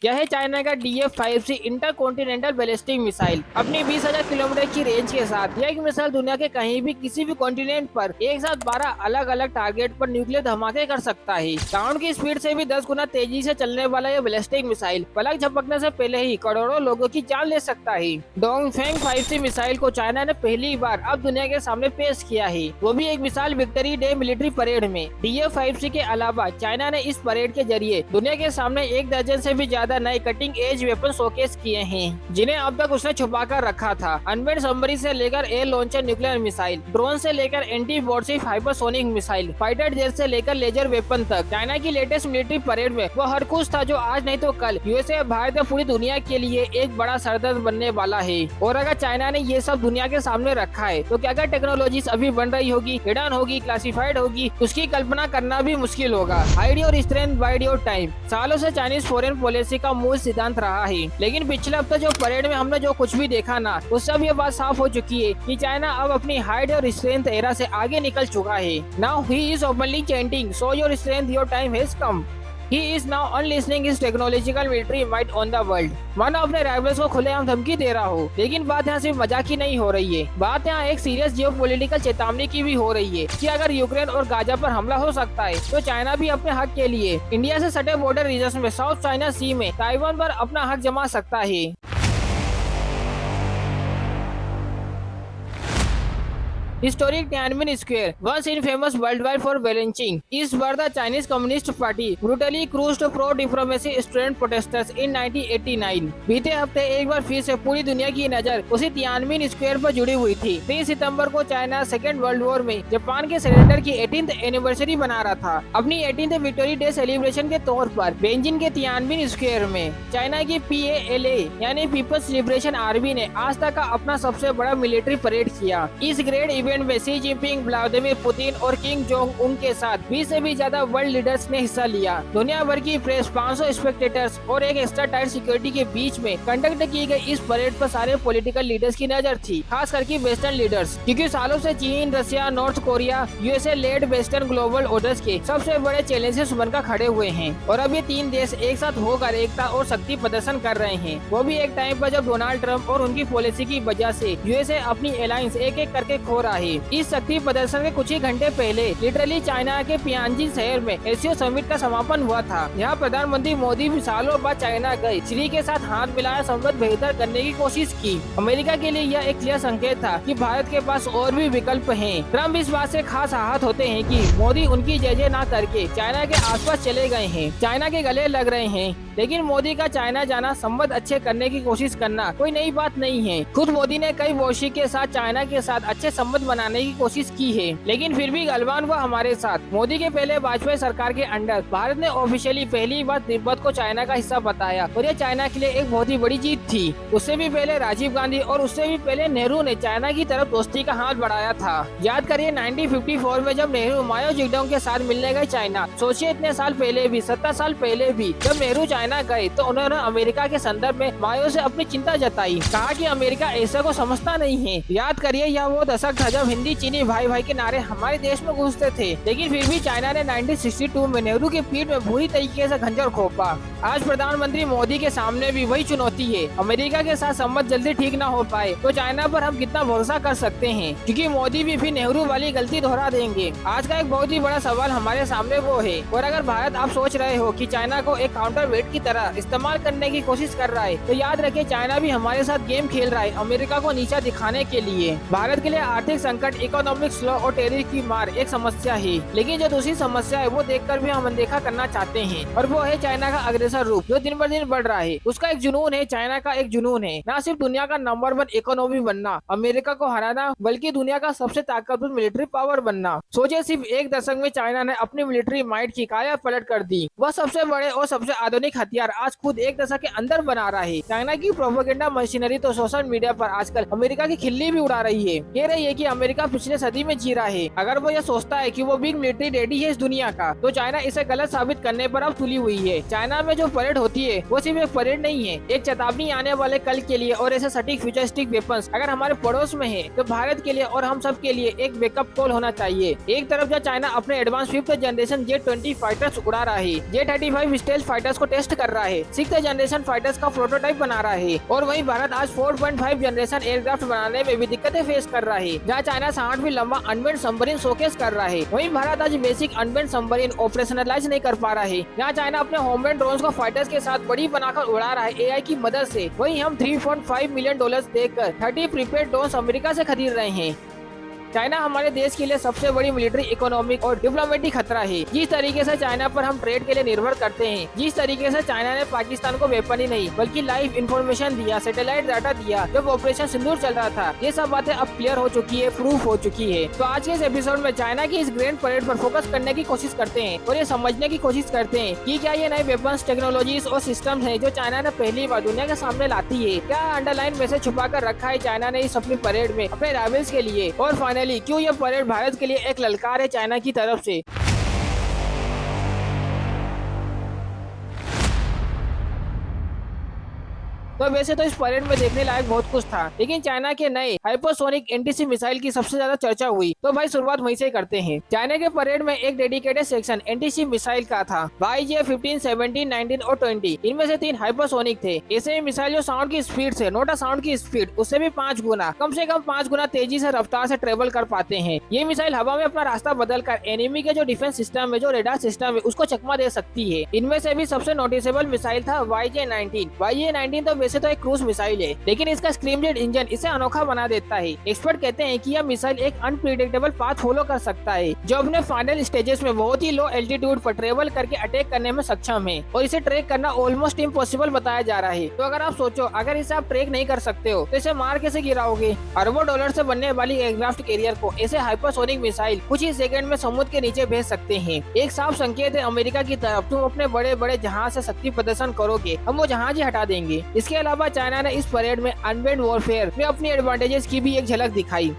यह है चाइना का DF-5C इंटरकॉन्टिनेंटल बैलिस्टिक मिसाइल। अपनी 20,000 किलोमीटर की रेंज के साथ यह मिसाइल दुनिया के कहीं भी किसी भी कॉन्टिनेंट पर एक साथ 12 अलग अलग टारगेट पर न्यूक्लियर धमाके कर सकता है। साउंड की स्पीड से भी 10 गुना तेजी से चलने वाला यह बैलिस्टिक मिसाइल पलक झपकने से पहले ही करोड़ों लोगों की जान ले सकता है। डोंगफेंग 5C मिसाइल को चाइना ने पहली बार अब दुनिया के सामने पेश किया है, वो भी एक विशाल विक्ट्री डे मिलिट्री परेड में। DF-5C के अलावा चाइना ने इस परेड के जरिए दुनिया के सामने 1 दर्जन से भी ज्यादा नए कटिंग एज वेपन शोकेस किए हैं, जिन्हें अब तक उसने छुपा कर रखा था। अनमेड सबमरीन से लेकर air launcher nuclear missile, drone से लेकर anti warship hypersonic missile, fighter jet से लेकर लेजर वेपन तक। चाइना की लेटेस्ट मिलिट्री परेड में वो हर कुछ था जो आज नहीं तो कल USA, भारत या पूरी दुनिया के लिए एक बड़ा सरदर्द बनने वाला है। और अगर चाइना ने ये सब दुनिया के सामने रखा है तो क्या क्या टेक्नोलॉजी अभी बन रही होगी, हिडन होगी, क्लासिफाइड होगी, उसकी कल्पना करना भी मुश्किल होगा। Hide your strength, wide your time सालों से चाइनीज फॉरेन पॉलिसी का मूल सिद्धांत रहा है। लेकिन पिछले हफ्ते जो परेड में हमने जो कुछ भी देखा ना, उससे अब ये बात साफ हो चुकी है कि चाइना अब अपनी हाइड और स्ट्रेंथ एरा से आगे निकल चुका है। Now he is openly chanting, show your strength, your time has come. He is now unleashing his technological military might on the world। मानो अपने राइवल्स को खुलेआम धमकी दे रहा हो। लेकिन बात यहाँ सिर्फ मजाक ही नहीं हो रही है, बात यहाँ एक सीरियस जियोपॉलिटिकल चेतावनी की भी हो रही है कि अगर यूक्रेन और गाजा पर हमला हो सकता है तो चाइना भी अपने हक के लिए इंडिया से सटे बॉर्डर रीजन में साउथ चाइना सी में ताइवान पर अपना हक जमा सकता है। Historic Tiananmen Square, once infamous worldwide for lynching, is where the Chinese Communist Party brutally crushed pro-diplomacy student protesters in 1989। बीते हफ्ते एक बार फिर से पूरी दुनिया की नजर उसी तियानमेन स्क्वायर पर जुड़ी हुई थी। 3 सितंबर को चाइना सेकेंड वर्ल्ड वॉर में जापान के सरेंडर की 18th एनिवर्सरी मना रहा था। अपनी 18th विक्टोरी डे सेलिब्रेशन के तौर पर बेजिंग के तियानमेन स्क्वायर में चाइना की PALA यानी पीपल्स लिबरेशन आर्मी ने आज तक का अपना सबसे बड़ा मिलिट्री परेड किया। इस ग्रेट इवेंट में शी जिनपिंग, व्लादिमीर पुतिन और किंग जोंग उन के साथ 20 से भी ज्यादा वर्ल्ड लीडर्स ने हिस्सा लिया। दुनिया भर की प्रेस, 500 स्पेक्टेटर्स और एक एक्स्ट्रा टाइट सिक्योरिटी के बीच में कंडक्ट की गई इस परेड पर सारे पॉलिटिकल लीडर्स की नजर थी, खास करके वेस्टर्न लीडर्स, क्योंकि सालों से चीन, Russia, North Korea, USA led western global orders के सबसे बड़े चैलेंजेस बनकर खड़े हुए हैं। और अब ये 3 देश एक साथ होकर एकता और शक्ति प्रदर्शन कर रहे हैं, वो भी एक टाइम पर जब डोनाल्ड ट्रंप और उनकी पॉलिसी की वजह से USA अपनी अलायंस एक एक करके खो रहा है। इस शक्ति प्रदर्शन के कुछ ही घंटे पहले लिटरली चाइना के पियांजिन शहर में एशियो समिट का समापन हुआ था। यहाँ प्रधानमंत्री मोदी भी सालों बाद चाइना गए, शी के साथ हाथ मिलाया, संबंध बेहतर करने की कोशिश की। अमेरिका के लिए यह एक क्लियर संकेत था कि भारत के पास और भी विकल्प हैं। ट्रम्प इस बात से खास आहत होते हैं कि मोदी उनकी जय ना करके चाइना के आसपास चले गए हैं, चाइना के गले लग रहे हैं। लेकिन मोदी का चाइना जाना, संबंध अच्छे करने की कोशिश करना कोई नई बात नहीं है। खुद मोदी ने कई वॉशी के साथ चाइना के साथ अच्छे संबंध बनाने की कोशिश की है, लेकिन फिर भी गलवान हुआ हमारे साथ। मोदी के पहले वाजपेयी सरकार के अंडर भारत ने ऑफिशियली पहली बार तिब्बत को चाइना का हिस्सा बताया और यह चाइना के लिए एक बहुत ही बड़ी जीत थी। उससे भी पहले राजीव गांधी और उससे भी पहले नेहरू ने चाइना की तरफ दोस्ती का हाथ बढ़ाया था। याद करिए 1954 में जब नेहरू माओ जेडोंग के साथ मिलने गए चाइना। सोचिए इतने साल पहले भी, 70 साल पहले भी जब नेहरू चाइना गए तो उन्होंने अमेरिका के संदर्भ में माओ से अपनी चिंता जताई, कहा कि अमेरिका ऐसा को समझता नहीं है। याद करिए यह वो दशक था जब हिंदी चीनी भाई भाई के नारे हमारे देश में गूंजते थे, लेकिन फिर भी चाइना ने 1962 में नेहरू की पीठ में बुरी तरीके से खंजर खोपा। आज प्रधानमंत्री मोदी के सामने भी वही चुनौती है। अमेरिका के साथ संबंध जल्दी ठीक न हो पाए तो चाइना पर हम कितना भरोसा कर सकते हैं, क्योंकि मोदी भी फिर नेहरू वाली गलती दोहरा देंगे। आज का एक बहुत ही बड़ा सवाल हमारे सामने वो है। और अगर भारत आप सोच रहे हो कि चाइना को एक काउंटर वेट की तरह इस्तेमाल करने की कोशिश कर रहा है, तो याद रखिए चाइना भी हमारे साथ गेम खेल रहा है अमेरिका को नीचा दिखाने के लिए। भारत के लिए आर्थिक संकट, इकोनॉमिक स्लो और टेरिफ की मार एक समस्या है, लेकिन जो दूसरी समस्या है वो देखकर भी हम अनदेखा करना चाहते हैं, और वो है चाइना का अग्रेसर रूप जो दिन ब दिन बढ़ रहा है। उसका एक जुनून है, चाइना का एक जुनून है, न सिर्फ दुनिया का नंबर 1 इकोनॉमी बनना, अमेरिका को हराना, बल्कि दुनिया का सबसे ताकतवर मिलिट्री पावर बनना। सोचे सिर्फ एक दशक में चाइना ने अपनी मिलिट्री माइट की काया पलट कर दी। वह सबसे बड़े और सबसे आधुनिक हथियार आज खुद एक दशक के अंदर बना रहा है। चाइना की प्रोपेगेंडा मशीनरी तो सोशल मीडिया पर आजकल अमेरिका की खिल्ली भी उड़ा रही है, कह रही है कि अमेरिका पिछले सदी में जी रहा है। अगर वो ये सोचता है कि वो बिग मिलिट्री डैडी है इस दुनिया का, तो चाइना इसे गलत साबित करने पर अब तुली हुई है। चाइना में जो परेड होती है वो सिर्फ एक परेड नहीं है, एक चेतावनी आने वाले कल के लिए। और ऐसे सटीक फ्यूचरिस्टिक वेपन्स अगर हमारे पड़ोस में है तो भारत के लिए और हम सब के लिए एक बैकअप कॉल होना चाहिए। एक तरफ जब चाइना अपने advance 5th generation J-20 fighters उड़ा रहा है, J-35 स्टेल्थ फाइटर्स को टेस्ट टेस्ट कर रहा है, 6th जनरेशन फाइटर्स का प्रोटोटाइप बना रहा है। और वहीं भारत आज 4.5 जनरेशन एयरक्राफ्ट बनाने में भी दिक्कतें फेस कर रहा है, जहाँ चाइना 60 फीट लंबा अनमेन्ड सबमरीन शोकेस कर रहा है। वहीं भारत आज बेसिक अनमेन्ड सबमरीन ऑपरेशनलाइज नहीं कर पा रहा है, जहाँ चाइना अपने होममेड ड्रोन को फाइटर्स के साथ बड़ी बनाकर उड़ा रहा है AI की मदद से। वहीं हम $3.5 मिलियन देकर 30 प्रीपेड ड्रोन अमेरिका से खरीद रहे हैं। चाइना हमारे देश के लिए सबसे बड़ी मिलिट्री, इकोनॉमिक और डिप्लोमेटिक खतरा है। जिस तरीके से चाइना पर हम ट्रेड के लिए निर्भर करते हैं, जिस तरीके से चाइना ने पाकिस्तान को वेपन ही नहीं बल्कि लाइव इंफॉर्मेशन दिया, सैटेलाइट डाटा दिया जब ऑपरेशन सिंदूर चल रहा था, ये सब बातें अब क्लियर हो चुकी है, प्रूफ हो चुकी है। तो आज के इस एपिसोड में चाइना की इस ग्रैंड परेड पर फोकस करने की कोशिश करते हैं और ये समझने की कोशिश करते हैं कि क्या ये नए वेपन्स, टेक्नोलॉजीज और सिस्टम है जो चाइना ने पहली बार दुनिया के सामने लाती है। क्या अंडरलाइन मैसेज छुपा कर रखा है चाइना ने इस अपनी परेड में अपने राइवल्स के लिए, और फाइनली क्यों ये परेड भारत के लिए एक ललकार है चाइना की तरफ से। तो वैसे तो इस परेड में देखने लायक बहुत कुछ था, लेकिन चाइना के नए हाइपरसोनिक NTC मिसाइल की सबसे ज्यादा चर्चा हुई। तो भाई शुरुआत वहीं से करते हैं। चाइना के परेड में एक डेडिकेटेड सेक्शन NTC मिसाइल का था। YJ-15, 17, 19 और 20, इनमें से 3 हाइपरसोनिक थे। ऐसे मिसाइल जो साउंड की स्पीड से, नोटा साउंड की स्पीड उससे भी 5 गुना, कम से कम 5 गुना तेजी से रफ्तार से ट्रेवल कर पाते हैं। ये मिसाइल हवा में अपना रास्ता बदल कर एनिमी के जो डिफेंस सिस्टम है, जो रेडार सिस्टम है, उसको चकमा दे सकती है। इनमें से भी सबसे नोटिसेबल मिसाइल था YJ-19। YJ-19 तो वैसे तो एक क्रूज मिसाइल है, लेकिन इसका स्क्रीमजेट इंजन इसे अनोखा बना देता है। एक्सपर्ट कहते हैं कि यह मिसाइल एक अनप्रिडिक्टेबल पाथ फॉलो कर सकता है, जो अपने फाइनल स्टेजेस में बहुत ही लो एल्टीट्यूड पर ट्रेवल करके अटैक करने में सक्षम है, और इसे ट्रैक करना ऑलमोस्ट इम्पॉसिबल बताया जा रहा है। तो अगर आप सोचो, अगर इसे आप ट्रैक नहीं कर सकते हो तो इसे मार कैसे गिराओगे। अरबों डॉलर से बनने वाली एयरक्राफ्ट कैरियर को ऐसे हाइपरसोनिक मिसाइल कुछ ही सेकंड में समुद्र के नीचे भेज सकते हैं। एक साफ संकेत है अमेरिका की तरफ, तुम अपने बड़े बड़े जहाज से शक्ति प्रदर्शन करोगे, हम वो जहाज ही हटा देंगे। इसके अलावा चाइना ने इस परेड में अनमेन्ड वॉरफेयर में अपनी एडवांटेजेस की भी एक झलक दिखाई।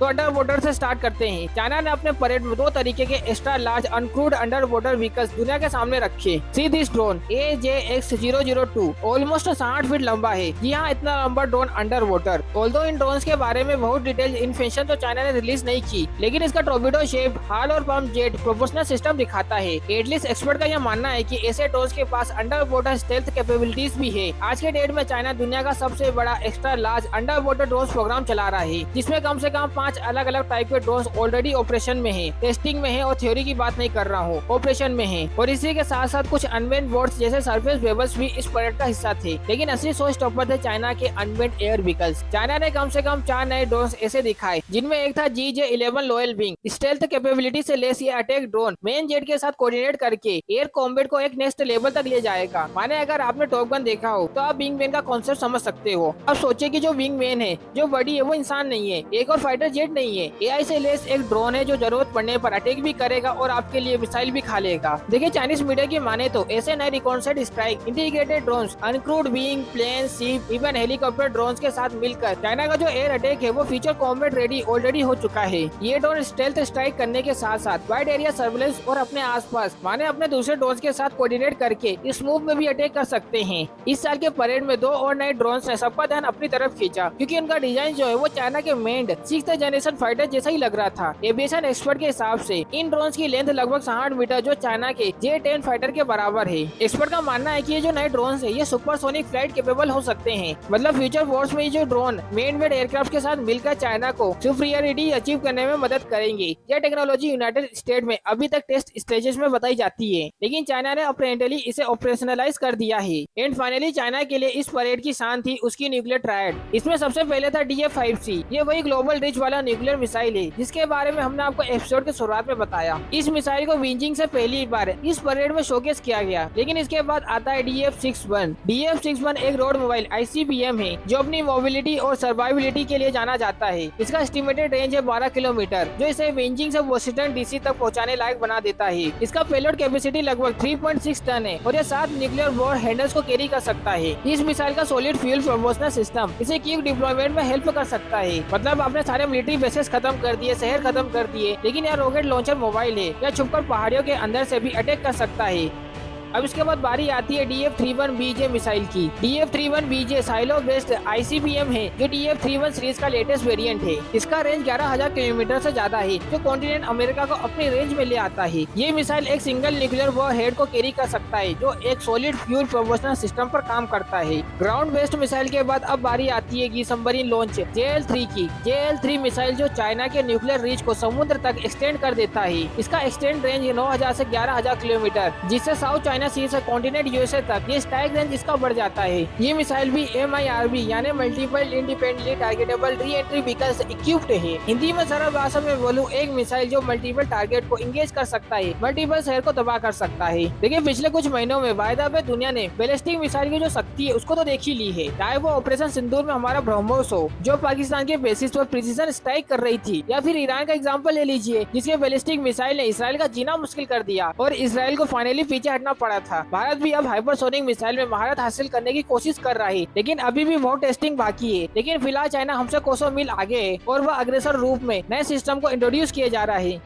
तो अंडर वाटर से स्टार्ट करते हैं। चाइना ने अपने परेड में 2 तरीके के extra large uncrewed under water vehicles दुनिया के सामने रखे। See this drone AJX-002 almost 60 feet लंबा है। जी हाँ, इतना लंबा ड्रोन अंडर वाटर। ऑल्दो इन ड्रोन के बारे में बहुत डिटेल इन्फॉर्मेशन तो चाइना ने रिलीज नहीं की, लेकिन इसका टॉर्पेडो शेप, हाल और पंप जेट प्रोपोर्शनल सिस्टम दिखाता है। एटलीस्ट एक्सपर्ट का यह मानना है कि ऐसे ड्रोन के पास अंडर वाटर स्टेल्थ कैपेबिलिटीज भी है। आज के डेट में चाइना दुनिया का सबसे बड़ा extra large under water drone programme चला रहा है, जिसमें कम से कम 5 अलग अलग टाइप के ड्रोन ऑलरेडी ऑपरेशन में है, टेस्टिंग में है, और थ्योरी की बात नहीं कर रहा हूँ, ऑपरेशन में है। और इसी के साथ साथ कुछ अनमेन्ड बोट्स जैसे सरफेस वेबल्स भी इस परेड का हिस्सा थे। लेकिन असली शो स्टॉपर थे चाइना के अनमेन्ड एयर व्हीकल्स। चाइना ने कम से कम 4 नए ड्रोन ऐसे दिखाए, जिनमें एक था GJ-11 loyal wing. Stealth capability से लेस ये अटैक ड्रोन मेन जेट के साथ कोऑर्डिनेट करके एयर कॉम्बैट को एक नेक्स्ट लेवल तक ले जाएगा। माने अगर आपने टॉप गन देखा हो तो आप विंग मैन का कॉन्सेप्ट समझ सकते हो। अब सोचे कि जो विंग मैन है, जो बॉडी है, वो इंसान नहीं है, एक और फाइटर जेट नहीं है, AI से लेस एक ड्रोन है जो जरूरत पड़ने पर अटैक भी करेगा और आपके लिए मिसाइल भी खा लेगा। देखिए, चाइनीज मीडिया की माने तो ऐसे नए रिकॉन्सेप्ट strike, integrated drones, uncrewed wing, plane, ship, even helicopter drones के साथ मिलकर चाइना का जो एयर अटैक है वो फीचर कॉम्बैट रेडी ऑलरेडी हो चुका है। ये ड्रोन स्टेल्थ स्ट्राइक करने के साथ साथ वाइड एरिया सर्विलेंस और अपने आसपास माने अपने दूसरे ड्रोन के साथ कोऑर्डिनेट करके इस मूव में भी अटैक कर सकते हैं। इस साल के परेड में 2 और नए ड्रोन ने सबका ध्यान अपनी तरफ खींचा, क्योंकि उनका डिजाइन जो है वो चाइना के मेंड 6th जनरेशन फाइटर जैसा ही लग रहा था। एविएशन एक्सपर्ट के हिसाब से इन ड्रोन्स की लेंथ लगभग 60 मीटर, जो चाइना के J-10 फाइटर के बराबर है। एक्सपर्ट का मानना है कि ये जो नए ड्रोन्स है ये सुपरसोनिक फ्लाइट कैपेबल हो सकते हैं। मतलब फ्यूचर वॉर्स में ये जो ड्रोन मेन मेड एयरक्राफ्ट के साथ मिलकर चाइना को सुपीरियरिटी अचीव करने में मदद करेंगे। यह टेक्नोलॉजी यूनाइटेड स्टेट में अभी तक टेस्ट स्टेजेस में बताई जाती है, लेकिन चाइना ने अप्रेंटली इसे ऑपरेशनलाइज कर दिया है। एंड फाइनली चाइना के लिए इस परेड की शान थी उसकी न्यूक्लियर ट्रायड। इसमें सबसे पहले था DF-5C। ये वही ग्लोबल रिच वाला न्यूक्लियर मिसाइल है जिसके बारे में हमने आपको एपिसोड के शुरुआत में बताया। इस मिसाइल को विंजिंग से पहली बार इस परेड में शोकेस किया गया, लेकिन इसके बाद आता है DF-61। DF-61 एक रोड मोबाइल ICBM है जो अपनी मोबिलिटी और सर्वाइविलिटी के लिए जाना जाता है। इसका एस्टिमेटेड रेंज है 12 किलोमीटर, जो इसे विंजिंग से वॉशिंगटन DC तक पहुंचाने लायक बना देता है। इसका पेलोड कैपेसिटी लगभग 3.6 टन है और यह 7 न्यूक्लियर वॉर हैंडल्स को कैरी कर सकता है। इस मिसाइल का सॉलिड फ्यूल प्रोपोर्शनल सिस्टम इसे क्विक डिप्लॉयमेंट में हेल्प कर सकता है। मतलब आपने सारे मिलिट्री बेसेस खत्म कर दिए, शहर खत्म कर दिए, लेकिन यह रॉकेट लॉन्चर मोबाइल है, यह छुपकर पहाड़ियों के अंदर से भी अटैक कर सकता है। अब इसके बाद बारी आती है DF-31BJ मिसाइल की। DF-31BJ साइलो बेस्ड ICBM है जो DF-31 सीरीज का लेटेस्ट वेरिएंट है। इसका रेंज 11,000 किलोमीटर से ज्यादा है जो कॉन्टिनेंट अमेरिका को अपनी रेंज में ले आता है। ये मिसाइल एक सिंगल न्यूक्लियर वॉरहेड को कैरी कर सकता है जो एक सॉलिड फ्यूल प्रोपोर्शनल सिस्टम पर काम करता है। ग्राउंड बेस्ड मिसाइल के बाद अब बारी आती है सबमरीन लॉन्च JL-3 की। JL-3 मिसाइल जो चाइना के न्यूक्लियर रीच को समुद्र तक एक्सटेंड कर देता है। इसका एक्सटेंड रेंज 9,000 से 11,000 किलोमीटर, जिससे साउथ चाइना सी से कॉन्टिनेंट USA तक ये स्ट्राइक रेंज इसका बढ़ जाता है। ये मिसाइल भी MIRV यानी multiple independently targetable re entry vehicle से इक्विप्ड है। हिंदी में सरल भाषा में बोलूं, एक मिसाइल जो मल्टीपल टारगेट को इंगेज कर सकता है, मल्टीपल शहर को तबाह कर सकता है। देखिए पिछले कुछ महीनों में वायदा पे दुनिया ने बैलिस्टिक मिसाइल की जो शक्ति है उसको तो देख ही ली है। चाहे वो ऑपरेशन सिंदूर में हमारा ब्रह्मोस हो जो पाकिस्तान के बेसिस पर प्रिसीजन स्ट्राइक कर रही थी, या फिर ईरान का एग्जांपल ले लीजिए जिसके बैलिस्टिक मिसाइल ने इसराइल का जीना मुश्किल कर दिया और इसराइल को फाइनली पीछे हटना पड़ा था। भारत भी अब हाइपरसोनिक मिसाइल में महारत हासिल करने की कोशिश कर रहा है, लेकिन अभी भी बहुत टेस्टिंग बाकी है। लेकिन फिलहाल चाइना हमसे कोसों मील आगे है और वह अग्रेसर रूप में नए सिस्टम को इंट्रोड्यूस किया जा रहा है,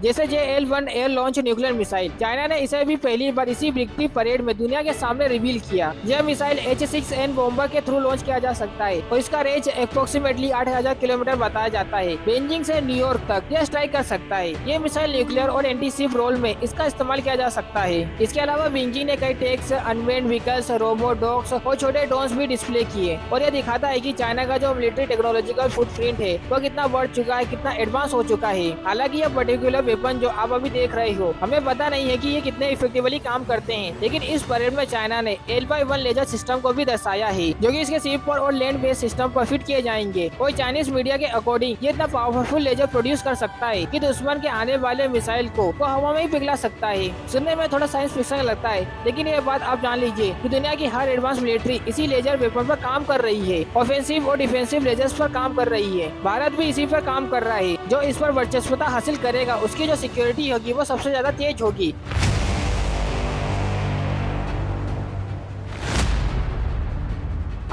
जैसे JL-1 air launch nuclear missile. China ने इसे भी पहली बार इसी विक्ट्री परेड में दुनिया के सामने रिवील किया। यह मिसाइल H-6N बॉम्बर के थ्रू लॉन्च किया जा सकता है और इसका रेंज अप्रोक्सीमेटली 8,000 किलोमीटर बताया जाता है। बेजिंग से न्यूयॉर्क तक यह स्ट्राइक कर सकता है। ये मिसाइल न्यूक्लियर और एंटी शिप रोल में इसका इस्तेमाल किया जा सकता है। इसके अलावा बेजिंग ने कई tanks, unmanned vehicles, robot dogs और छोटे ड्रोन्स भी डिस्प्ले किए और यह दिखाता है कि चाइना का जो मिलिट्री टेक्नोलॉजिकल फुटप्रिंट है वह कितना बढ़ चुका है, कितना एडवांस हो चुका है। हालांकि यह पर्टिकुलर वेपन जो आप अभी देख रहे हो, हमें पता नहीं है कि ये कितने इफेक्टिवली काम करते हैं, लेकिन इस परेड में चाइना ने L/1 लेजर सिस्टम को भी दर्शाया है जो कि इसके शिप पर और लैंड बेस्ड सिस्टम पर फिट किए जाएंगे। और चाइनीज मीडिया के अकॉर्डिंग ये इतना पावरफुल लेजर प्रोड्यूस कर सकता है कि दुश्मन के आने वाले मिसाइल को वो हवा में ही पिघला सकता है। सुनने में थोड़ा साइंस फिक्शन लगता है, लेकिन ये बात आप जान लीजिए कि दुनिया की हर एडवांस मिलिट्री इसी लेजर वेपन पर काम कर रही है। ऑफेंसिव और डिफेंसिव लेजर्स पर काम कर रही है। भारत भी इसी पर काम कर रहा है। जो इस पर वर्चस्वता हासिल करेगा उसकी जो सिक्योरिटी होगी वो सबसे ज्यादा तेज होगी।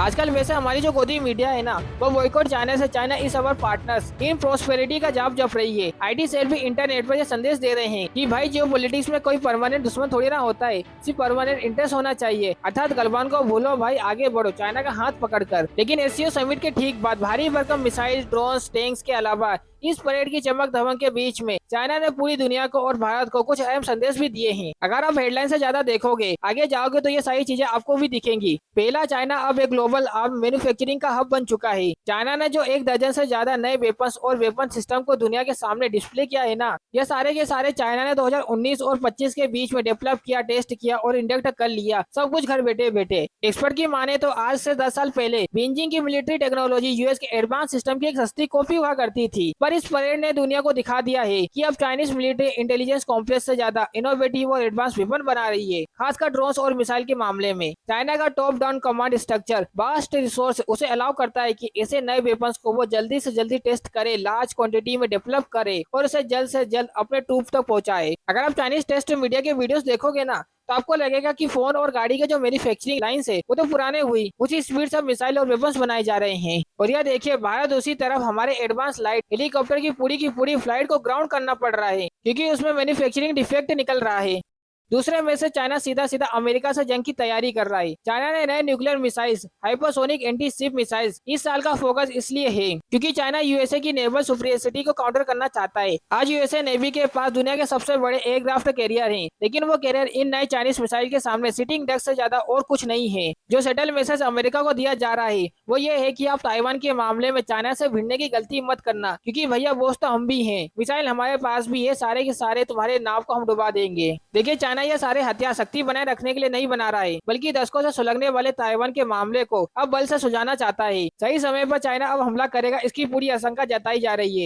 आजकल वैसे हमारी जो गोदी मीडिया है ना, वो बॉयकॉट चाइना से China is our partners in prosperity का जाप जप रही है। IT सेल भी इंटरनेट पर ये संदेश दे रहे हैं कि भाई जियो पॉलिटिक्स में कोई परमानेंट दुश्मन थोड़ी ना होता है, सिर्फ परमानेंट इंटरेस्ट होना चाहिए। अर्थात गलबान को भूलो भाई, आगे बढ़ो चाइना का हाथ पकड़कर। लेकिन SCO समिट के ठीक बाद भारी भरकम मिसाइल, ड्रोन, टैंक्स के अलावा इस परेड की चमक धमक के बीच में चाइना ने पूरी दुनिया को और भारत को कुछ अहम संदेश भी दिए हैं। अगर आप हेडलाइन से ज्यादा देखोगे, आगे जाओगे तो ये सारी चीजें आपको भी दिखेंगी। पहला, चाइना अब एक ग्लोबल आर्म मैन्युफैक्चरिंग का हब बन चुका है। चाइना ने जो 1 दर्जन से ज्यादा नए वेपन्स और वेपन सिस्टम को दुनिया के सामने डिस्प्ले किया है ना, ये सारे के सारे चाइना ने 2019 और 25 के बीच में डेवलप किया, टेस्ट किया और इंडक्ट कर लिया, सब कुछ घर बैठे बैठे। एक्सपर्ट की माने तो आज से 10 साल पहले बीजिंग की मिलिट्री टेक्नोलॉजी US के एडवांस सिस्टम की एक सस्ती कॉपी हुआ करती थी, पर इस परेड ने दुनिया को दिखा दिया है कि अब चाइनीज मिलिट्री इंटेलिजेंस कॉम्प्लेक्स से ज्यादा इनोवेटिव और एडवांस वेपन बना रही है। खासकर ड्रोन्स और मिसाइल के मामले में चाइना का top down command structure, vast resource उसे अलाउ करता है कि ऐसे नए वेपन्स को वो जल्दी से जल्दी टेस्ट करे, लार्ज क्वांटिटी में डेवलप करे और उसे जल्द से जल्द अपने ट्रूप तक पहुंचाए। अगर आप चाइनीज टेस्ट मीडिया के वीडियोस देखोगे ना, तो आपको लगेगा कि फोन और गाड़ी के जो मैन्युफैक्चरिंग लाइंस है वो तो पुराने हुई, उसी स्पीड से मिसाइल और वेपन्स बनाए जा रहे हैं। और यह देखिए, भारत उसी तरफ हमारे एडवांस लाइट हेलीकॉप्टर की पूरी फ्लाइट को ग्राउंड करना पड़ रहा है क्योंकि उसमें मैन्युफैक्चरिंग डिफेक्ट निकल रहा है। दूसरे में से चाइना सीधा सीधा अमेरिका से जंग की तैयारी कर रहा है। चाइना ने नए nuclear missiles, hypersonic anti ship missiles इस साल का फोकस इसलिए है क्योंकि चाइना USA की नेवल सुपरियरिटी को काउंटर करना चाहता है। आज USA नेवी के पास दुनिया के सबसे बड़े एयरक्राफ्ट कैरियर हैं, लेकिन वो कैरियर इन नए चाइनीज मिसाइल के सामने सिटिंग डक से ज्यादा और कुछ नहीं है। जो सेटल मैसेज अमेरिका को दिया जा रहा है वो ये है कि आप ताइवान के मामले में चाइना से भिड़ने की गलती मत करना, क्योंकि भैया बोझ तो हम भी हैं, मिसाइल हमारे पास भी है, सारे के सारे तुम्हारे नाव को हम डुबा देंगे। देखिए, चाइना ये सारे हथियार शक्ति बनाए रखने के लिए नहीं बना रहा है, बल्कि दशकों से सुलगने वाले ताइवान के मामले को अब बल से सुलझाना चाहता है। सही समय पर चाइना अब हमला करेगा, इसकी पूरी आशंका जताई जा रही है।